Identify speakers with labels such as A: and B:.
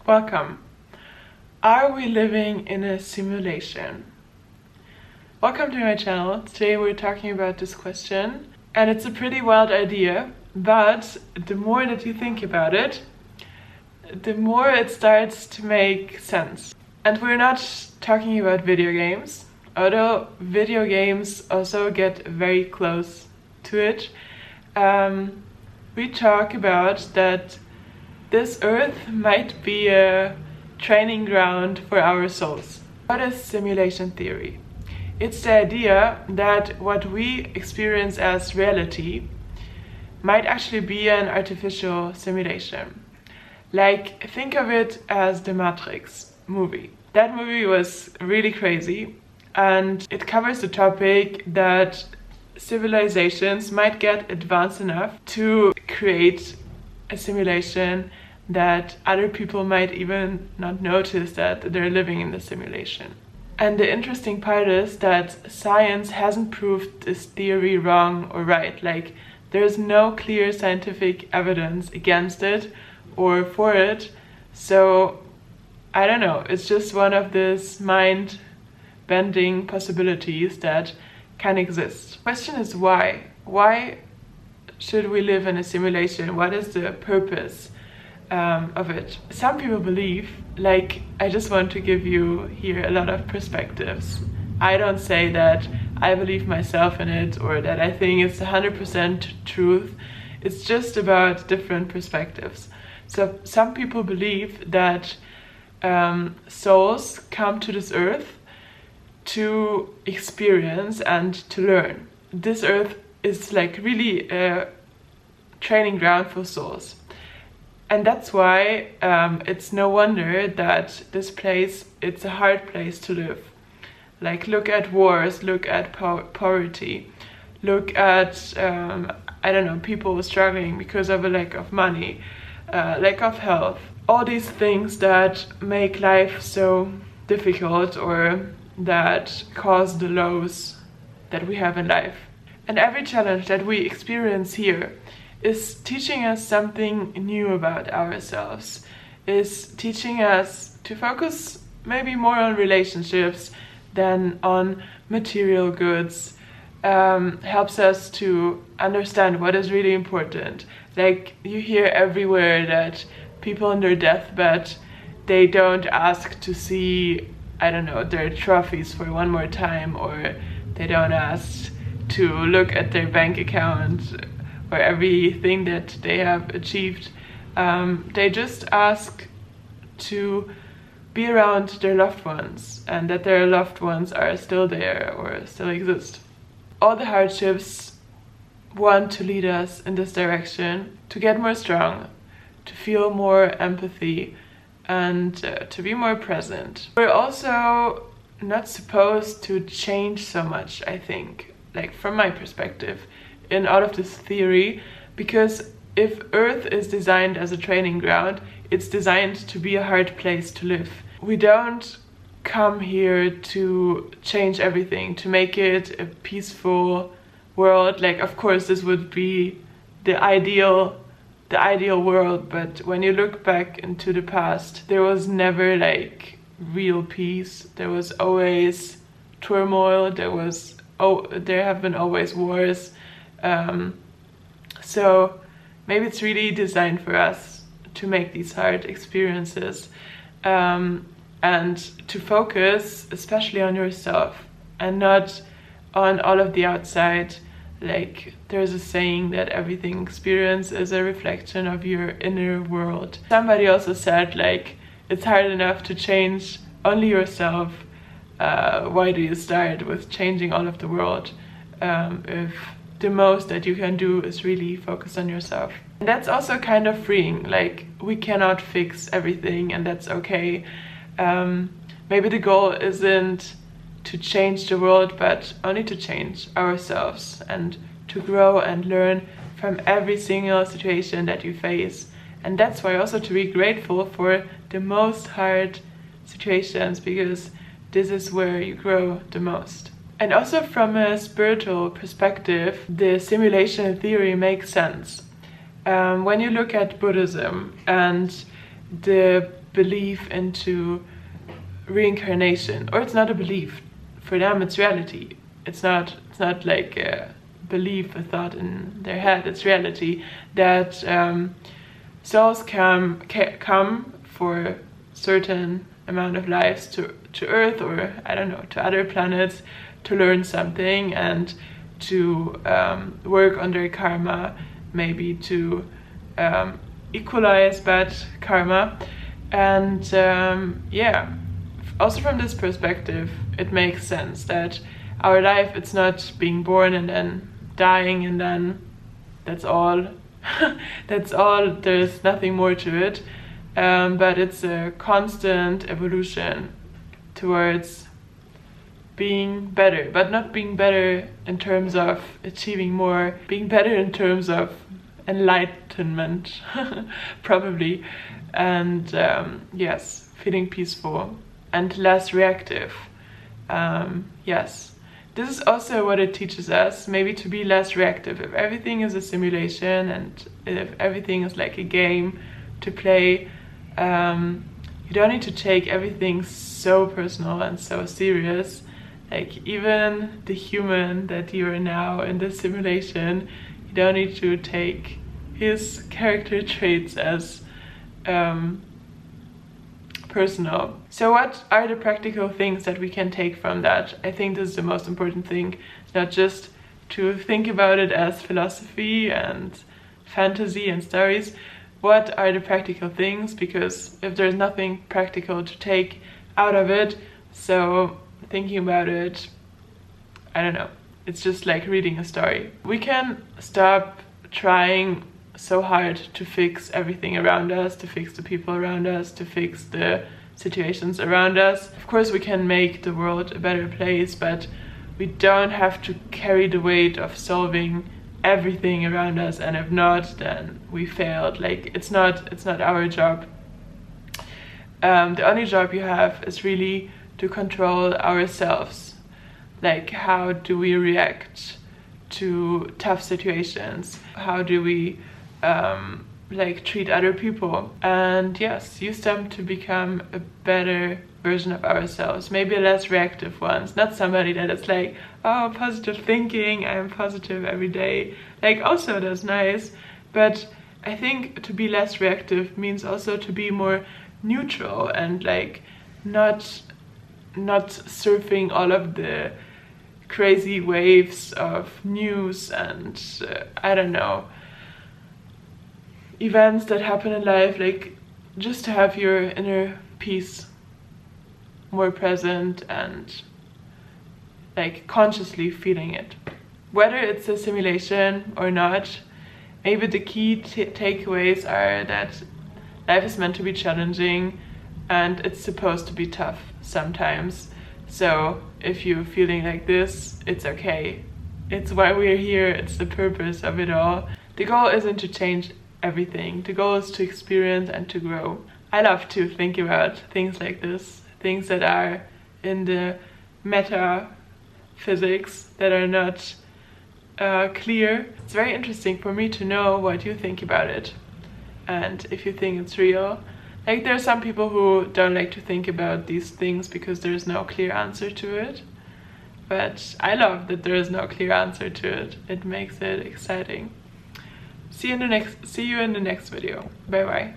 A: Welcome. Are we living in a simulation? Welcome to my channel. Today we're talking about this question, and it's a pretty wild idea, but the more that you think about it, the more it starts to make sense. And we're not talking about video games, although video games also get very close to it. We talk about that this earth might be a training ground for our souls. What is simulation theory? It's the idea that what we experience as reality might actually be an artificial simulation. Like, think of it as the Matrix movie. That movie was really crazy, and it covers the topic that civilizations might get advanced enough to create a simulation that other people might even not notice that they're living in the simulation. And the interesting part is that science hasn't proved this theory wrong or right. Like, there's no clear scientific evidence against it or for it. So, I don't know, it's just one of these mind-bending possibilities that can exist. The question is why? Why should we live in a simulation? What is the purpose of it? Some people believe, like, I just want to give you here a lot of perspectives. I don't say that I believe myself in it or that I think it's 100% truth. It's just about different perspectives. So some people believe that souls come to this earth to experience and to learn. This earth is like really a training ground for souls. And that's why it's no wonder that this place, it's a hard place to live. Like, look at wars, look at poverty, look at, I don't know, people struggling because of a lack of money, lack of health. All these things that make life so difficult or that cause the lows that we have in life. And every challenge that we experience here is teaching us something new about ourselves, is teaching us to focus maybe more on relationships than on material goods, helps us to understand what is really important. Like, you hear everywhere that people on their deathbed, they don't ask to see, I don't know, their trophies for one more time, or they don't ask to look at their bank account or everything that they have achieved. They just ask to be around their loved ones and that their loved ones are still there or still exist. All the hardships want to lead us in this direction, to get more strong, to feel more empathy, and to be more present. We're also not supposed to change so much, I think, like from my perspective, in all of this theory, because if Earth is designed as a training ground, it's designed to be a hard place to live. We don't come here to change everything, to make it a peaceful world. Like, of course, this would be the ideal world, but when you look back into the past, there was never like real peace. There was always turmoil. There have been always wars. So maybe it's really designed for us to make these hard experiences, and to focus especially on yourself and not on all of the outside. Like, there's a saying that everything experienced is a reflection of your inner world. Somebody also said, like, it's hard enough to change only yourself. Why do you start with changing all of the world if the most that you can do is really focus on yourself? And that's also kind of freeing. Like, we cannot fix everything, and that's okay. Maybe the goal isn't to change the world, but only to change ourselves and to grow and learn from every single situation that you face. And that's why also to be grateful for the most hard situations, because this is where you grow the most. And also from a spiritual perspective, the simulation theory makes sense. When you look at Buddhism and the belief into reincarnation, or it's not a belief. For them, it's reality. It's not like a belief, a thought in their head. It's reality that souls come for certain amount of lives to Earth, or I don't know, to other planets, to learn something and to work on their karma, maybe to equalize bad karma. And yeah, also from this perspective, it makes sense that our life, it's not being born and then dying and then that's all. That's all, there's nothing more to it. But it's a constant evolution towards being better, but not being better in terms of achieving more, being better in terms of enlightenment, probably. And yes, feeling peaceful and less reactive. Yes, this is also what it teaches us, maybe to be less reactive. If everything is a simulation and if everything is like a game to play, you don't need to take everything so personal and so serious. Like even the human that you are now in this simulation, you don't need to take his character traits as personal. So what are the practical things that we can take from that? I think this is the most important thing, not just to think about it as philosophy and fantasy and stories. What are the practical things? Because if there's nothing practical to take out of it, so thinking about it, I don't know, it's just like reading a story. We can stop trying so hard to fix everything around us, to fix the people around us, to fix the situations around us. Of course we can make the world a better place, but we don't have to carry the weight of solving everything around us, and if not, then we failed. Like it's not our job. The only job you have is really to control ourselves. Like how do we react to tough situations? How do we like treat other people? And yes, use them to become a better version of ourselves, maybe a less reactive ones, not somebody that is like, oh, positive thinking, I am positive every day. Like also that's nice, but I think to be less reactive means also to be more neutral and like not surfing all of the crazy waves of news and I don't know, events that happen in life. Like just to have your inner peace more present and like consciously feeling it. Whether it's a simulation or not, maybe the key takeaways are that life is meant to be challenging and it's supposed to be tough sometimes. So if you're feeling like this, it's okay. It's why we're here, it's the purpose of it all. The goal isn't to change everything. The goal is to experience and to grow. I love to think about things like this, things that are in the meta physics that are not clear. It's very interesting for me to know what you think about it and if you think it's real. Like there are some people who don't like to think about these things because there's no clear answer to it, but I love that there is no clear answer to it. It makes it exciting. See you in the next video. Bye bye.